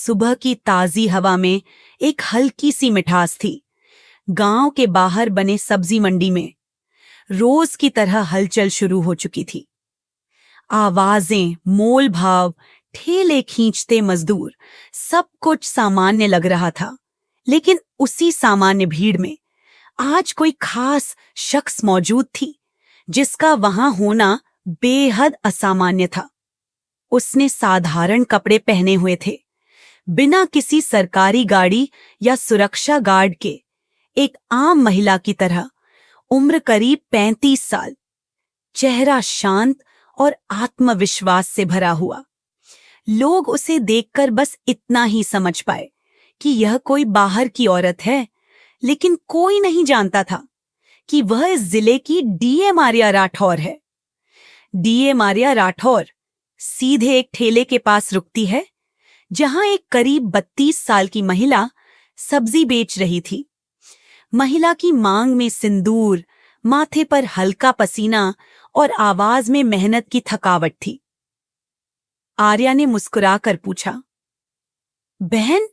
सुबह की ताजी हवा में एक हल्की सी मिठास थी। गांव के बाहर बने सब्जी मंडी में रोज की तरह हलचल शुरू हो चुकी थी। आवाजें, मोल भाव, ठेले खींचते मजदूर, सब कुछ सामान्य लग रहा था। लेकिन उसी सामान्य भीड़ में आज कोई खास शख्स मौजूद थी जिसका वहां होना बेहद असामान्य था। उसने साधारण कपड़े पहने हुए थे, बिना किसी सरकारी गाड़ी या सुरक्षा गार्ड के। एक आम महिला की तरह, उम्र करीब 35 साल, चेहरा शांत और आत्मविश्वास से भरा हुआ। लोग उसे देखकर बस इतना ही समझ पाए कि यह कोई बाहर की औरत है, लेकिन कोई नहीं जानता था कि वह इस जिले की डीएम आर्या राठौर है। डीएम आर्या राठौर सीधे एक ठेले के पास रुकती है, जहां एक करीब 32 साल की महिला सब्जी बेच रही थी। महिला की मांग में सिंदूर, माथे पर हल्का पसीना और आवाज में मेहनत की थकावट थी। आर्या ने मुस्कुराकर पूछा, बहन,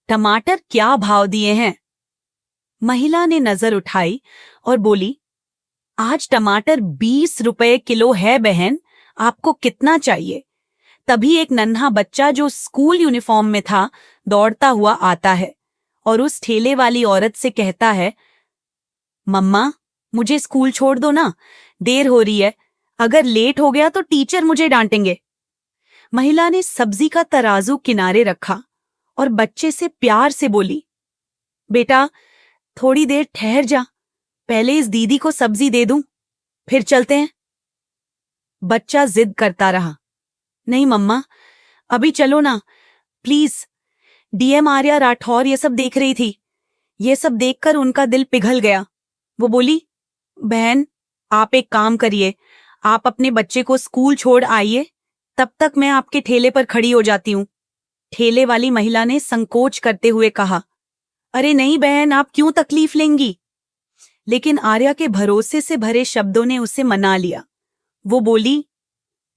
टमाटर क्या भाव दिए हैं? महिला ने नजर उठाई और बोली, आज टमाटर 20 रुपए किलो है बहन, आपको कितना चाहिए? तभी एक नन्हा बच्चा जो स्कूल यूनिफॉर्म में था दौड़ता हुआ आता है और उस ठेले वाली औरत से कहता है, मम्मा, मुझे स्कूल छोड़ दो ना, देर हो रही है। अगर लेट हो गया तो टीचर मुझे डांटेंगे। महिला ने सब्जी का तराजू किनारे रखा और बच्चे से प्यार से बोली, बेटा, थोड़ी देर ठहर जा, पहले इस दीदी को सब्जी दे दूं, फिर चलते हैं। बच्चा जिद करता रहा, नहीं मम्मा, अभी चलो ना, प्लीज। डीएम आर्या राठौर ये सब देख रही थी। ये सब देखकर उनका दिल पिघल गया। वो बोली, बहन, आप एक काम करिए, आप अपने बच्चे को स्कूल छोड़ आइए, तब तक मैं आपके ठेले पर खड़ी हो जाती हूं। ठेले वाली महिला ने संकोच करते हुए कहा, अरे नहीं बहन, आप क्यों तकलीफ लेंगी? लेकिन आर्या के भरोसे से भरे शब्दों ने उसे मना लिया। वो बोली,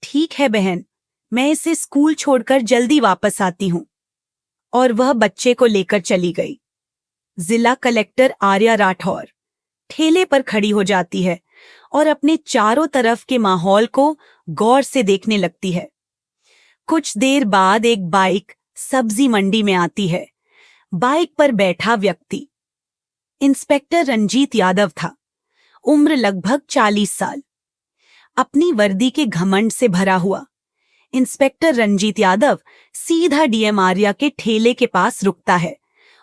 ठीक है बहन, मैं इसे स्कूल छोड़कर जल्दी वापस आती हूं। और वह बच्चे को लेकर चली गई। जिला कलेक्टर आर्या राठौर ठेले पर खड़ी हो जाती है और अपने चारों तरफ के माहौल को गौर से देखने लगती है। कुछ देर बाद एक बाइक सब्जी मंडी में आती है। बाइक पर बैठा व्यक्ति इंस्पेक्टर रंजीत यादव था। उम्र लगभग 40 साल। अपनी वर्दी के घमंड से भरा हुआ इंस्पेक्टर रंजीत यादव सीधा डीएम आर्या के ठेले के पास रुकता है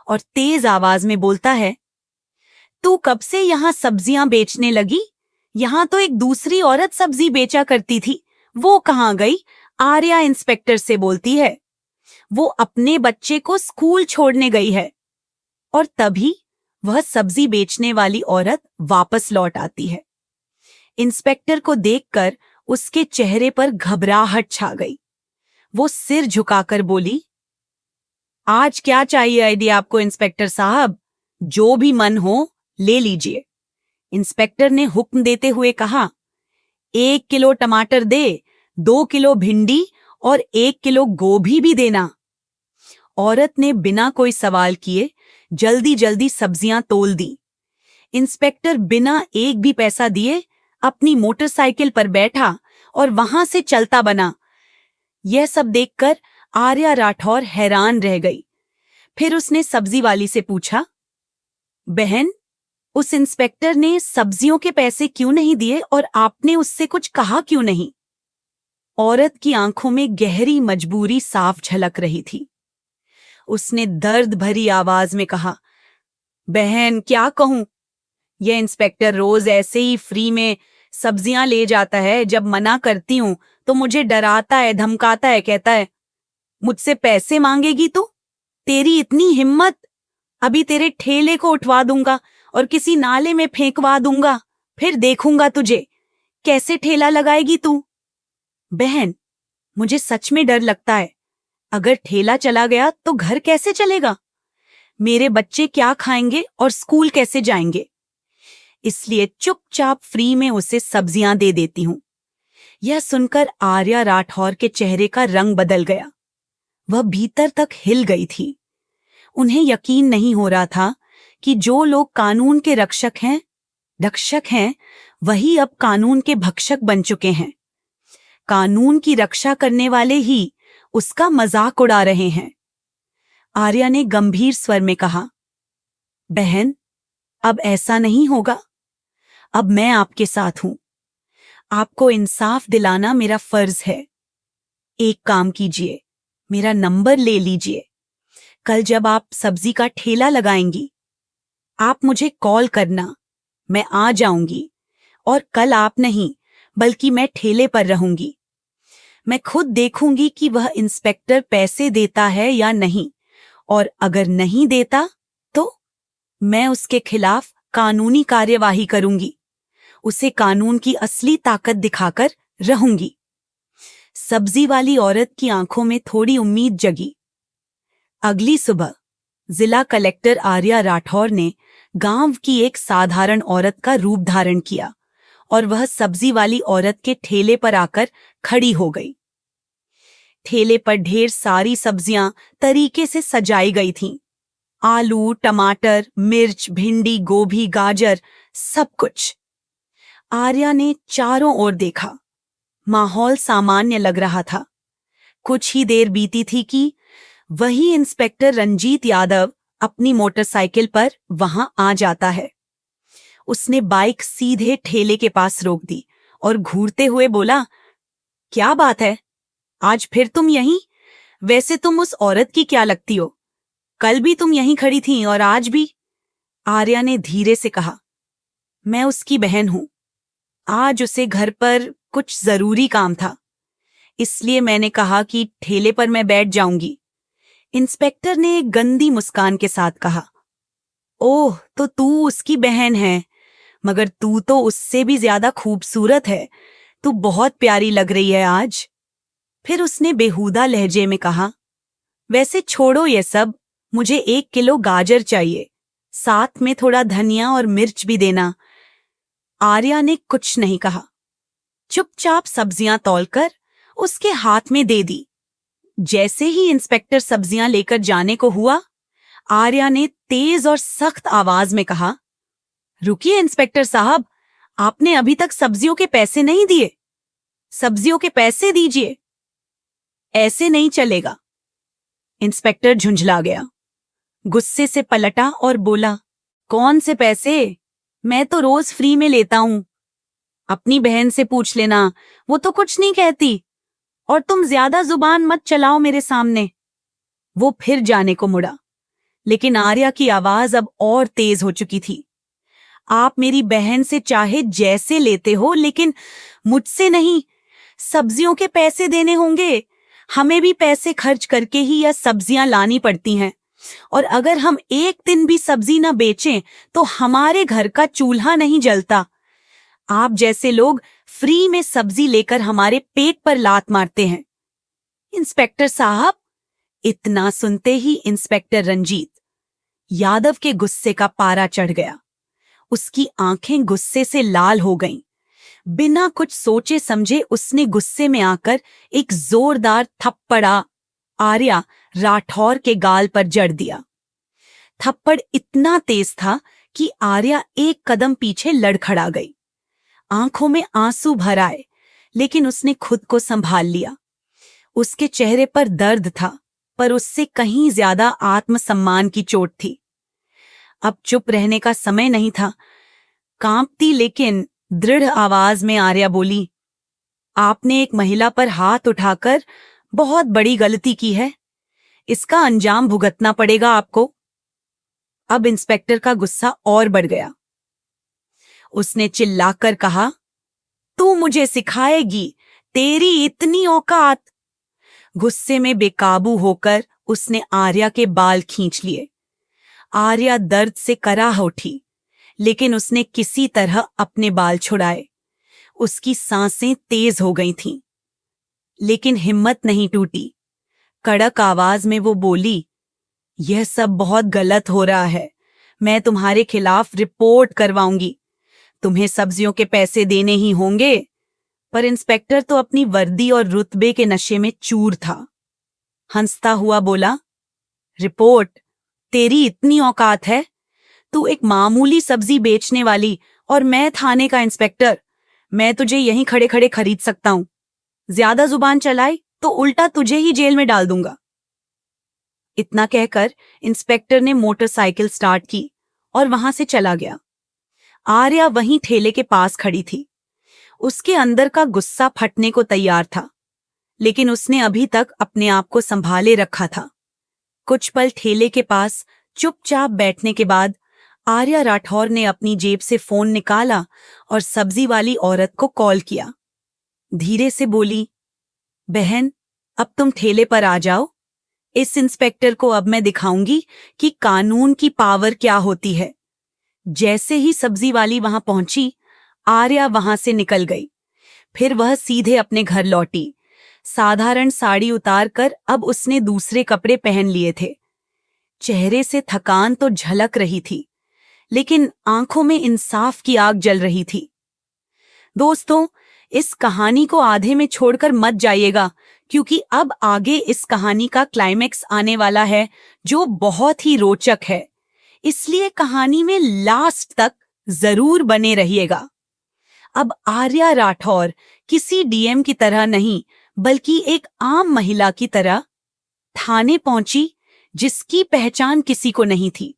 और तेज आवाज में बोलता है, तू कब से यहां सब्जियां बेचने लगी? यहां तो एक दूसरी औरत सब्जी बेचा करती थी, वो कहां गई? आर्या इंस्पेक्टर से बोलती है, वो अपने बच्चे को स्कूल छोड़ने गई है। और तभी वह सब्जी बेचने वाली औरत वापस लौट आती है। इंस्पेक्टर को देखकर उसके चेहरे पर घबराहट छा गई। वो सिर झुकाकर बोली, आज क्या चाहिए आईडी आपको इंस्पेक्टर साहब? जो भी मन हो ले लीजिए। इंस्पेक्टर ने हुक्म देते हुए कहा, 1 किलो टमाटर दे, 2 किलो भिंडी और 1 किलो गोभी भी देना। औरत ने बिना कोई सवाल किए जल्दी जल्दी सब्जियां तोल दी। इंस्पेक्टर बिना एक भी पैसा दिए अपनी मोटरसाइकिल पर बैठा और वहां से चलता बना। यह सब देखकर आर्या राठौर हैरान रह गई। फिर उसने सब्जी वाली से पूछा, बहन, उस इंस्पेक्टर ने सब्जियों के पैसे क्यों नहीं दिए और आपने उससे कुछ कहा क्यों नहीं? औरत की आंखों में गहरी मजबूरी साफ झलक रही थी। उसने दर्द भरी आवाज में कहा, बहन, क्या कहूं? यह इंस्पेक्टर रोज ऐसे ही फ्री में सब्जियां ले जाता है। जब मना करती हूं तो मुझे डराता है, धमकाता है, कहता है, मुझसे पैसे मांगेगी तू? तेरी इतनी हिम्मत? अभी तेरे ठेले को उठवा दूंगा और किसी नाले में फेंकवा दूंगा, फिर देखूंगा तुझे कैसे ठेला लगाएगी तू। बहन, मुझे सच में डर लगता है। अगर ठेला चला गया तो घर कैसे चलेगा? मेरे बच्चे क्या खाएंगे और स्कूल कैसे जाएंगे? इसलिए चुपचाप फ्री में उसे सब्जियां दे देती हूं। यह सुनकर आर्या राठौर के चेहरे का रंग बदल गया। वह भीतर तक हिल गई थी। उन्हें यकीन नहीं हो रहा था कि जो लोग कानून के रक्षक हैं, वही अब कानून के भक्षक बन चुके हैं। कानून की रक्षा करने वाले ही उसका मजाक उड़ा रहे हैं। आर्या ने गंभीर स्वर में कहा, बहन, अब ऐसा नहीं होगा। अब मैं आपके साथ हूं। आपको इंसाफ दिलाना मेरा फर्ज है। एक काम कीजिए, मेरा नंबर ले लीजिए। कल जब आप सब्जी का ठेला लगाएंगी, आप मुझे कॉल करना। मैं आ जाऊंगी। और कल आप नहीं, बल्कि मैं ठेले पर रहूंगी। मैं खुद देखूंगी कि वह इंस्पेक्टर पैसे देता है या नहीं, और अगर नहीं देता तो मैं उसके खिलाफ कानूनी कार्यवाही करूंगी। उसे कानून की असली ताकत दिखाकर रहूंगी। सब्जी वाली औरत की आंखों में थोड़ी उम्मीद जगी। अगली सुबह जिला कलेक्टर आर्या राठौर ने गांव की एक साधारण औरत का रूप धारण किया और वह सब्जी वाली औरत के ठेले पर आकर खड़ी हो गई। ठेले पर ढेर सारी सब्जियां तरीके से सजाई गई थीं। आलू, टमाटर, मिर्च, भिंडी, गोभी, गाजर, सब कुछ। आर्या ने चारों ओर देखा। माहौल सामान्य लग रहा था। कुछ ही देर बीती थी कि वही इंस्पेक्टर रंजीत यादव अपनी मोटरसाइकिल पर वहां आ जाता है। उसने बाइक सीधे ठेले के पास रोक दी और घूरते हुए बोला, क्या बात है, आज फिर तुम यहीं? वैसे तुम उस औरत की क्या लगती हो? कल भी तुम यहीं खड़ी थी और आज भी। आर्या ने धीरे से कहा, मैं उसकी बहन हूं। आज उसे घर पर कुछ जरूरी काम था, इसलिए मैंने कहा कि ठेले पर मैं बैठ जाऊंगी। इंस्पेक्टर ने एक गंदी मुस्कान के साथ कहा, ओह, तो तू उसकी बहन है, मगर तू तो उससे भी ज्यादा खूबसूरत है। तू बहुत प्यारी लग रही है आज। फिर उसने बेहुदा लहजे में कहा, वैसे छोड़ो ये सब, मुझे 1 किलो गाजर चाहिए, साथ में थोड़ा धनिया और मिर्च भी देना। आर्या ने कुछ नहीं कहा, चुपचाप सब्जियां तौलकर उसके हाथ में दे दी। जैसे ही इंस्पेक्टर सब्जियां लेकर जाने को हुआ, आर्या ने तेज और सख्त आवाज में कहा, रुकिए इंस्पेक्टर साहब, आपने अभी तक सब्जियों के पैसे नहीं दिए। सब्जियों के पैसे दीजिए। ऐसे नहीं चलेगा। इंस्पेक्टर झुंझला गया, गुस्से से पलटा और बोला, कौन से पैसे? मैं तो रोज फ्री में लेता हूं। अपनी बहन से पूछ लेना, वो तो कुछ नहीं कहती। और तुम ज्यादा जुबान मत चलाओ मेरे सामने। वो फिर जाने को मुड़ा, लेकिन आर्या की आवाज अब और तेज हो चुकी थी। आप मेरी बहन से चाहे जैसे लेते हो, लेकिन मुझसे नहीं। सब्जियों के पैसे देने होंगे। हमें भी पैसे खर्च करके ही यह सब्जियां लानी पड़ती हैं, और अगर हम एक दिन भी सब्जी न बेचें तो हमारे घर का चूल्हा नहीं जलता। आप जैसे लोग फ्री में सब्जी लेकर हमारे पेट पर लात मारते हैं। इंस्पेक्टर साहब, इतना सुनते ही इंस्पेक्टर रंजीत यादव के गुस्से का पारा चढ़ गया। उसकी आंखें गुस्से से लाल हो गईं। बिना कुछ सोचे समझे उसने गुस्से में आकर एक जोरदार थप्पड़ा आर्या राठौर के गाल पर जड़ दिया। थप्पड़ इतना तेज था कि आर्या एक कदम पीछे लड़खड़ा गई। आंखों में आंसू भर आए, लेकिन उसने खुद को संभाल लिया। उसके चेहरे पर दर्द था, पर उससे कहीं ज्यादा आत्मसम्मान की चोट थी। अब चुप रहने का समय नहीं था। कांपती लेकिन दृढ़ आवाज में आर्या बोली, आपने एक महिला पर हाथ उठाकर बहुत बड़ी गलती की है। इसका अंजाम भुगतना पड़ेगा आपको। अब इंस्पेक्टर का गुस्सा और बढ़ गया। उसने चिल्लाकर कहा, तू मुझे सिखाएगी? तेरी इतनी औकात? गुस्से में बेकाबू होकर उसने आर्या के बाल खींच लिए। आर्या दर्द से कराह उठी, लेकिन उसने किसी तरह अपने बाल छुड़ाए। उसकी सांसें तेज हो गई थीं, लेकिन हिम्मत नहीं टूटी। कड़क आवाज में वो बोली, यह सब बहुत गलत हो रहा है। मैं तुम्हारे खिलाफ रिपोर्ट करवाऊंगी। तुम्हें सब्जियों के पैसे देने ही होंगे। पर इंस्पेक्टर तो अपनी वर्दी और रुतबे के नशे में चूर था। हंसता हुआ बोला, रिपोर्ट? तेरी इतनी औकात है? तू एक मामूली सब्जी बेचने वाली और मैं थाने का इंस्पेक्टर। मैं तुझे यहीं खड़े खड़े खरीद सकता हूं। ज्यादा जुबान चलाई तो उल्टा तुझे ही जेल में डाल दूंगा। इतना कहकर इंस्पेक्टर ने मोटरसाइकिल स्टार्ट की और वहां से चला गया। आर्या वहीं ठेले के पास खड़ी थी। उसके अंदर का गुस्सा फटने को तैयार था, लेकिन उसने अभी तक अपने आप को संभाले रखा था। कुछ पल ठेले के पास चुपचाप बैठने के बाद आर्या राठौर ने अपनी जेब से फोन निकाला और सब्जी वाली औरत को कॉल किया। धीरे से बोली, बहन, अब तुम ठेले पर आ जाओ। इस इंस्पेक्टर को अब मैं दिखाऊंगी कि कानून की पावर क्या होती है। जैसे ही सब्जी वाली वहां पहुंची, आर्या वहां से निकल गई। फिर वह सीधे अपने घर लौटी। साधारण साड़ी उतारकर अब उसने दूसरे कपड़े पहन लिए थे। चेहरे से थकान तो झलक रही थी, लेकिन आंखों में इंसाफ की आग जल रही थी। दोस्तों, इस कहानी को आधे में छोड़कर मत जाइएगा, क्योंकि अब आगे इस कहानी का क्लाइमेक्स आने वाला है जो बहुत ही रोचक है। इसलिए कहानी में लास्ट तक जरूर बने रहिएगा। अब आर्या राठौर किसी डीएम की तरह नहीं, बल्कि एक आम महिला की तरह थाने पहुंची, जिसकी पहचान किसी को नहीं थी।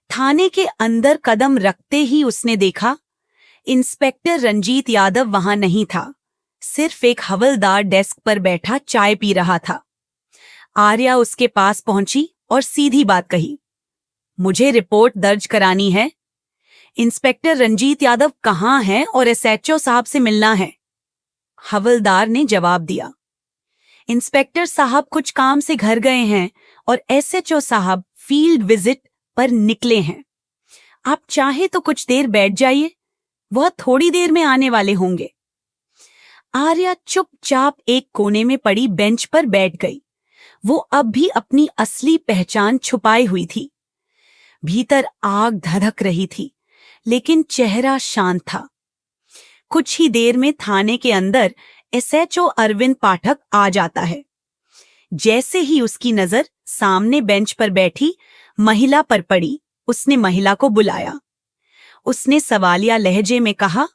थाने के अंदर कदम रखते ही उसने देखा, इंस्पेक्टर रंजीत यादव वहां नहीं था। सिर्फ एक हवलदार डेस्क पर बैठा चाय पी रहा था। आर्या उसके पास पहुंची और सीधी बात कही, मुझे रिपोर्ट दर्ज करानी है। इंस्पेक्टर रंजीत यादव कहाँ है और एसएचओ साहब से मिलना है। हवलदार ने जवाब दिया, इंस्पेक्टर साहब कुछ काम से घर गए हैं और एसएचओ साहब फील्ड विजिट पर निकले हैं। आप चाहे तो कुछ देर बैठ जाइए, वह थोड़ी देर में आने वाले होंगे। आर्या चुपचाप एक कोने में पड़ी बेंच पर बैठ गई। वो अब भी अपनी असली पहचान छुपाई हुई थी। भीतर आग धधक रही थी, लेकिन चेहरा शांत था। कुछ ही देर में थाने के अंदर एसएचओ अरविंद पाठक आ जाता है। जैसे ही उसकी नजर सामने बेंच पर बैठी महिला पर पड़ी, उसने महिला को बुलाया। उसने सवालिया लहजे में कहा,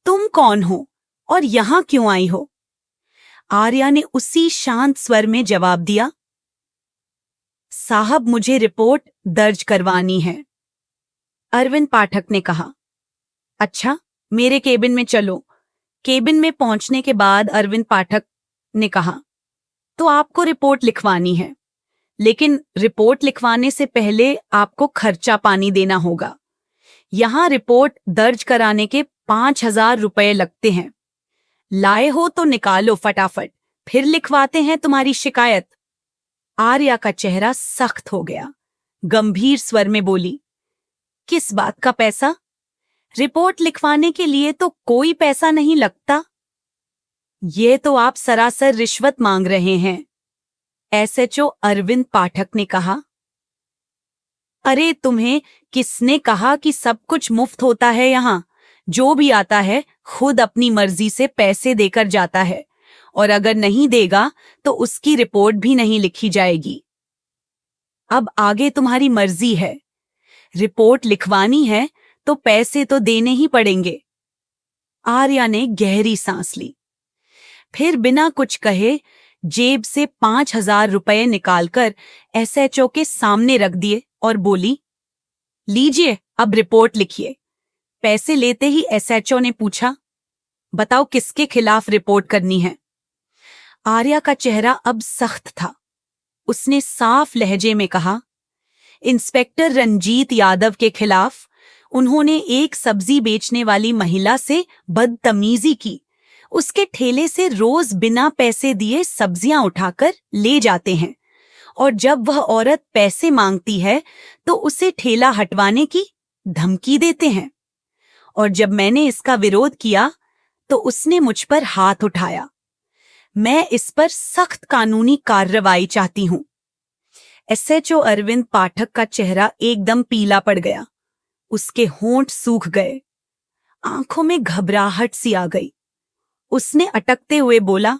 तुम कौन हो और यहां क्यों आई हो? आर्या ने उसी शांत स्वर में जवाब दिया, साहब मुझे रिपोर्ट दर्ज करवानी है। अरविंद पाठक ने कहा, अच्छा, मेरे केबिन में चलो। केबिन में पहुंचने के बाद अरविंद पाठक ने कहा, तो आपको रिपोर्ट लिखवानी है, लेकिन रिपोर्ट लिखवाने से पहले आपको खर्चा पानी देना होगा। यहां रिपोर्ट दर्ज कराने के 5,000 रुपए लगते हैं। लाए हो तो निकालो फटाफट, फिर लिखवाते हैं तुम्हारी शिकायत। आर्या का चेहरा सख्त हो गया। गंभीर स्वर में बोली, किस बात का पैसा? रिपोर्ट लिखवाने के लिए तो कोई पैसा नहीं लगता। ये तो आप सरासर रिश्वत मांग रहे हैं, एसएचओ अरविंद पाठक ने कहा। अरे तुम्हें किसने कहा कि सब कुछ मुफ्त होता है? यहां जो भी आता है खुद अपनी मर्जी से पैसे देकर जाता है, और अगर नहीं देगा तो उसकी रिपोर्ट भी नहीं लिखी जाएगी। अब आगे तुम्हारी मर्जी है। रिपोर्ट लिखवानी है तो पैसे तो देने ही पड़ेंगे। आर्या ने गहरी सांस ली, फिर बिना कुछ कहे जेब से 5,000 रुपए निकालकर एसएचओ के सामने रख दिए और बोली, लीजिए, अब रिपोर्ट लिखिए। पैसे लेते ही एसएचओ ने पूछा, बताओ किसके खिलाफ रिपोर्ट करनी है? आर्या का चेहरा अब सख्त था। उसने साफ लहजे में कहा, इंस्पेक्टर रंजीत यादव के खिलाफ। उन्होंने एक सब्जी बेचने वाली महिला से बदतमीजी की। उसके ठेले से रोज बिना पैसे दिए सब्जियां उठाकर ले जाते हैं, और जब वह औरत पैसे मांगती है तो उसे ठेला हटवाने की धमकी देते हैं। और जब मैंने इसका विरोध किया तो उसने मुझ पर हाथ उठाया। मैं इस पर सख्त कानूनी कार्रवाई चाहती हूं। एसएचओ अरविंद पाठक का चेहरा एकदम पीला पड़ गया। उसके होंठ सूख गए, आंखों में घबराहट सी आ गई। उसने अटकते हुए बोला,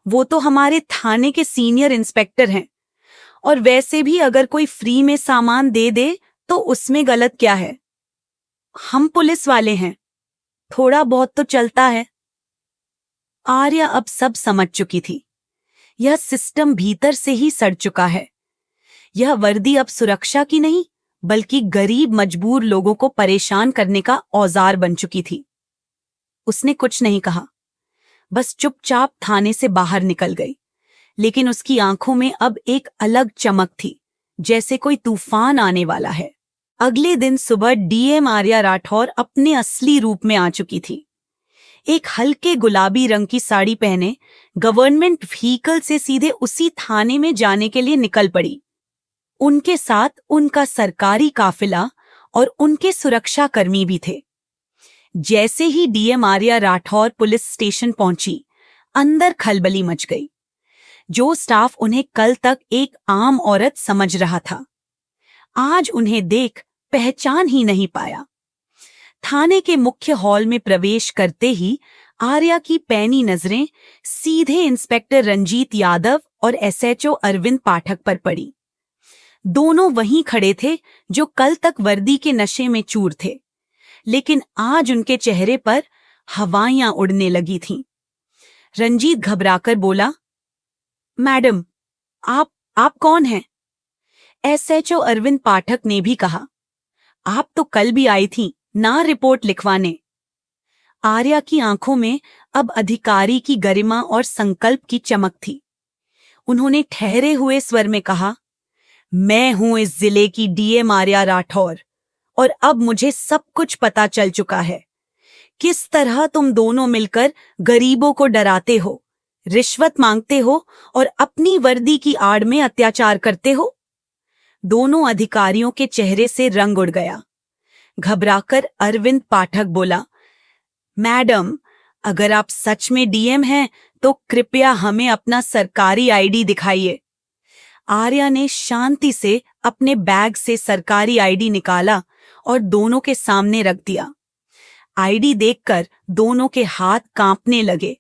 वो तो हमारे थाने के सीनियर इंस्पेक्टर हैं। और वैसे भी अगर कोई फ्री में सामान दे दे तो उसमें गलत क्या है? हम पुलिस वाले हैं, थोड़ा बहुत तो चलता है। आर्या अब सब समझ चुकी थी। यह सिस्टम भीतर से ही सड़ चुका है। यह वर्दी अब सुरक्षा की नहीं, बल्कि गरीब मजबूर लोगों को परेशान करने का औजार बन चुकी थी। उसने कुछ नहीं कहा, बस चुपचाप थाने से बाहर निकल गई। लेकिन उसकी आंखों में अब एक अलग चमक थी, जैसे कोई तूफान आने वाला है। अगले दिन सुबह डीएम आर्या राठौर अपने असली रूप में आ चुकी थी। एक हल्के गुलाबी रंग की साड़ी पहने गवर्नमेंट व्हीकल से सीधे उसी थाने में जाने के लिए निकल पड़ी। उनके साथ उनका सरकारी काफिला और उनके सुरक्षाकर्मी भी थे। जैसे ही DM Arya Rathore police station पहुंची, अंदर खलबली मच गई। जो स्टाफ उन्हें कल तक एक आम औरत समझ रहा था, आज उन्हें देख पहचान ही नहीं पाया। थाने के मुख्य हॉल में प्रवेश करते ही आर्या की पैनी नजरें सीधे इंस्पेक्टर रंजीत यादव और एसएचओ अरविंद पाठक पर पड़ी। दोनों वहीं खड़े थे जो कल तक वर्दी के नशे में चूर थे, लेकिन आज उनके चेहरे पर हवाइयां उड़ने लगी थीं। रंजीत घबराकर बोला, मैडम, आप कौन हैं? एसएचओ अरविंद पाठक ने भी कहा, आप तो कल भी आई थीं ना रिपोर्ट लिखवाने। आर्या की आंखों में अब अधिकारी की गरिमा और संकल्प की चमक थी। उन्होंने ठहरे हुए स्वर में कहा, मैं हूं इस जिले की डीएम आर्या राठौर, और अब मुझे सब कुछ पता चल चुका है। किस तरह तुम दोनों मिलकर गरीबों को डराते हो, रिश्वत मांगते हो और अपनी वर्दी की आड़ में अत्याचार करते हो। दोनों अधिकारियों के चेहरे से रंग उड़ गया। घबराकर अरविंद पाठक बोला, मैडम, अगर आप सच में डीएम हैं तो कृपया हमें अपना सरकारी आईडी दिखाइए। आर्या ने शांति से अपने बैग से सरकारी आईडी निकाला और दोनों के सामने रख दिया। आईडी देखकर दोनों के हाथ कांपने लगे।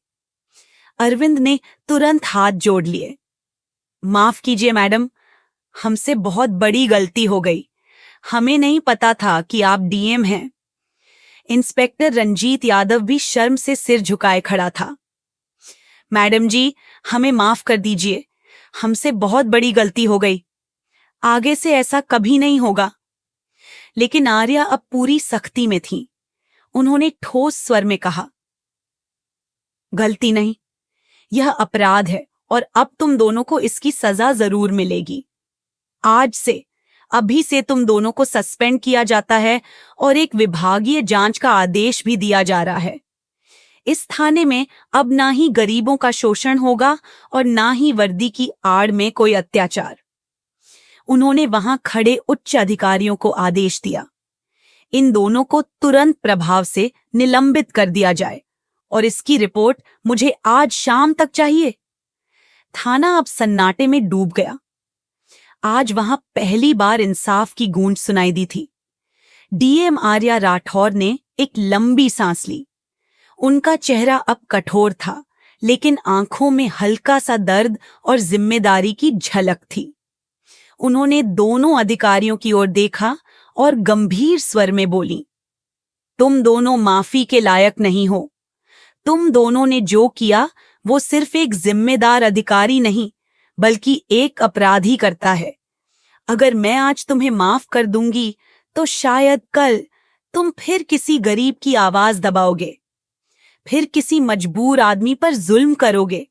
अरविंद ने तुरंत हाथ जोड़ लिए। माफ कीजिए मैडम, हमसे बहुत बड़ी गलती हो गई। हमें नहीं पता था कि आप डीएम हैं। इंस्पेक्टर रंजीत यादव भी शर्म से सिर झुकाए खड़ा था। मैडम जी, हमें माफ कर दीजिए, हमसे बहुत बड़ी गलती हो गई। आगे से ऐसा कभी नहीं होगा। लेकिन आर्या अब पूरी सख्ती में थी। उन्होंने ठोस स्वर में कहा, गलती नहीं, यह अपराध है और अब तुम दोनों को इसकी सजा जरूर मिलेगी। आज से, अभी से तुम दोनों को सस्पेंड किया जाता है और एक विभागीय जांच का आदेश भी दिया जा रहा है। इस थाने में अब ना ही गरीबों का शोषण होगा और ना ही वर्दी की आड़ में कोई अत्याचार। उन्होंने वहां खड़े उच्च अधिकारियों को आदेश दिया, इन दोनों को तुरंत प्रभाव से निलंबित कर दिया जाए और इसकी रिपोर्ट मुझे आज शाम तक चाहिए। थाना अब सन्नाटे में डूब गया। आज वहां पहली बार इंसाफ की गूंज सुनाई दी थी। डीएम आर्या राठौर ने एक लंबी सांस ली। उनका चेहरा अब कठोर था, लेकिन आंखों में हल्का सा दर्द और जिम्मेदारी की झलक थी। उन्होंने दोनों अधिकारियों की ओर देखा और गंभीर स्वर में बोली, तुम दोनों माफी के लायक नहीं हो। तुम दोनों ने जो किया वो सिर्फ एक जिम्मेदार अधिकारी नहीं, बल्कि एक अपराधी करता है। अगर मैं आज तुम्हें माफ कर दूंगी तो शायद कल तुम फिर किसी गरीब की आवाज दबाओगे, फिर किसी मजबूर आदमी पर जुल्म करोगे।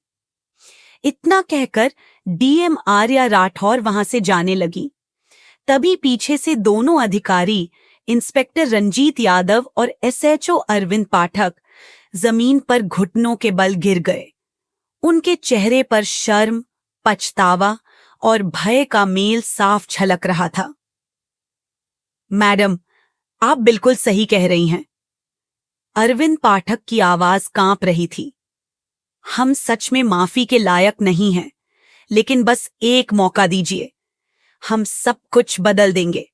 इतना कहकर डीएम आर्या राठौर वहां से जाने लगी। तभी पीछे से दोनों अधिकारी, इंस्पेक्टर रंजीत यादव और एसएचओ अरविंद पाठक, जमीन पर घुटनों के बल गिर गए। उनके चेहरे पर शर्म, पछतावा और भय का मेल साफ झलक रहा था। मैडम, आप बिल्कुल सही कह रही हैं। अरविंद पाठक की आवाज कांप रही थी। हम सच में माफी के लायक नहीं हैं, लेकिन बस एक मौका दीजिए। हम सब कुछ बदल देंगे।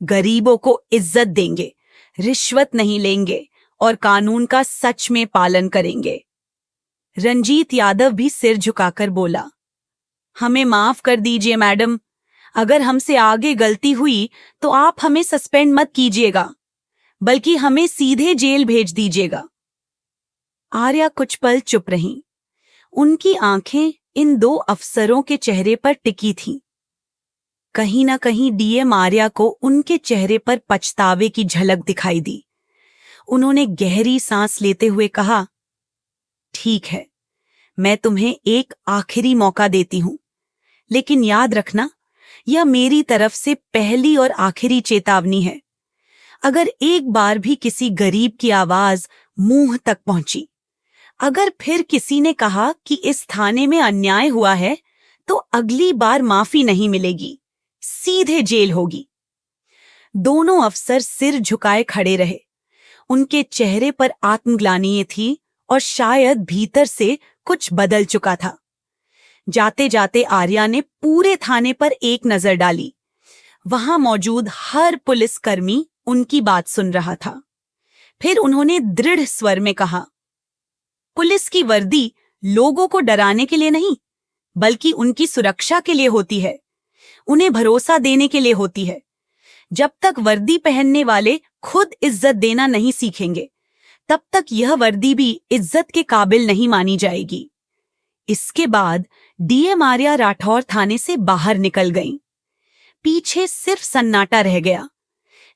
गरीबों को इज्जत देंगे, रिश्वत नहीं लेंगे और कानून का सच में पालन करेंगे। रंजीत यादव भी सिर झुकाकर बोला, हमें माफ कर दीजिए मैडम, अगर हमसे आगे गलती हुई तो आप हमें सस्पेंड मत कीजिएगा, बल्कि हमें सीधे जेल भेज दीजिएगा। आर्या कुछ पल चुप रहीं। उनकी आंखें इन दो अफसरों के चेहरे पर टिकी थीं। कहीं ना कहीं डीएम आर्या को उनके चेहरे पर पछतावे की झलक दिखाई दी। उन्होंने गहरी सांस लेते हुए कहा, ठीक है, मैं तुम्हें एक आखिरी मौका देती हूं, लेकिन याद रखना, यह मेरी तरफ से पहली और आखिरी चेतावनी है। अगर एक बार भी किसी गरीब की आवाज मुंह तक पहुंची, अगर फिर किसी ने कहा कि इस थाने में अन्याय हुआ है, तो अगली बार माफी नहीं मिलेगी, सीधे जेल होगी। दोनों अफसर सिर झुकाए खड़े रहे। उनके चेहरे पर आत्मग्लानि थी और शायद भीतर से कुछ बदल चुका था। जाते जाते आर्या ने पूरे थाने पर एक नजर डाली। वहां मौजूद हर पुलिसकर्मी उनकी बात सुन रहा था। फिर उन्होंने दृढ़ स्वर में कहा, पुलिस की वर्दी लोगों को डराने के लिए नहीं, बल्कि उनकी सुरक्षा के लिए होती है, उन्हें भरोसा देने के लिए होती है। जब तक वर्दी पहनने वाले खुद इज्जत देना नहीं सीखेंगे, तब तक यह वर्दी भी इज्जत के काबिल नहीं मानी जाएगी। इसके बाद डीएम आर्या राठौर थाने से बाहर निकल गईं। पीछे सिर्फ सन्नाटा रह गया,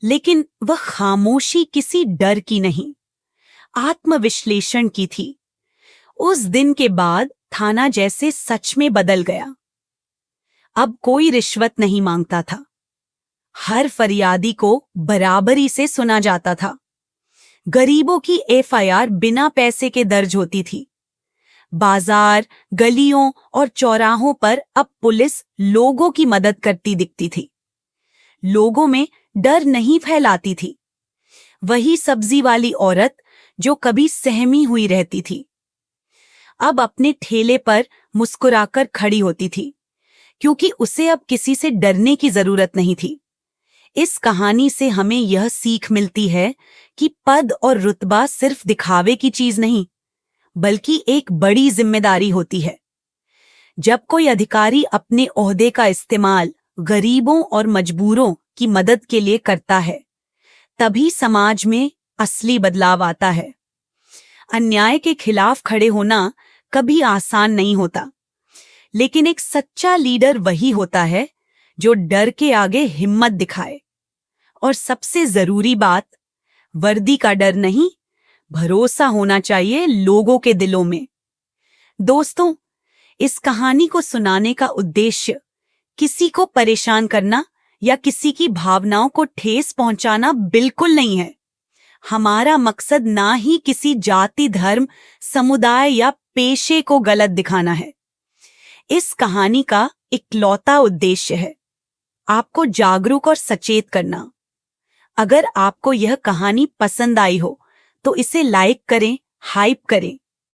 लेकिन वह खामोशी किसी डर की नहीं, आत्मविश्लेषण की थी। उस दिन के बाद थाना जैसे सच में बदल गया। अब कोई रिश्वत नहीं मांगता था। हर फरियादी को बराबरी से सुना जाता था। गरीबों की एफआईआर बिना पैसे के दर्ज होती थी। बाजार, गलियों और चौराहों पर अब पुलिस लोगों की मदद करती दिखती थी। लोगों में डर नहीं फैलाती थी। वही सब्जी वाली औरत जो कभी सहमी हुई रहती थी, अब अपने ठेले पर मुस्कुराकर खड़ी होती थी, क्योंकि उसे अब किसी से डरने की जरूरत नहीं थी। इस कहानी से हमें यह सीख मिलती है कि पद और रुतबा सिर्फ दिखावे की चीज नहीं, बल्कि एक बड़ी जिम्मेदारी होती है। जब कोई अधिकारी अपने ओहदे का इस्तेमाल गरीबों और मजबूरों की मदद के लिए करता है, तभी समाज में असली बदलाव आता है। अन्याय के खिलाफ खड़े होना कभी आसान नहीं होता, लेकिन एक सच्चा लीडर वही होता है जो डर के आगे हिम्मत दिखाए। और सबसे जरूरी बात, वर्दी का डर नहीं, भरोसा होना चाहिए लोगों के दिलों में। दोस्तों, इस कहानी को सुनाने का उद्देश्य किसी को परेशान करना या किसी की भावनाओं को ठेस पहुंचाना बिल्कुल नहीं है। हमारा मकसद ना ही किसी जाति, धर्म, समुदाय या पेशे को गलत दिखाना है। इस कहानी का इकलौता उद्देश्य है आपको जागरूक और सचेत करना। अगर आपको यह कहानी पसंद आई हो तो इसे लाइक करें, हाइप करें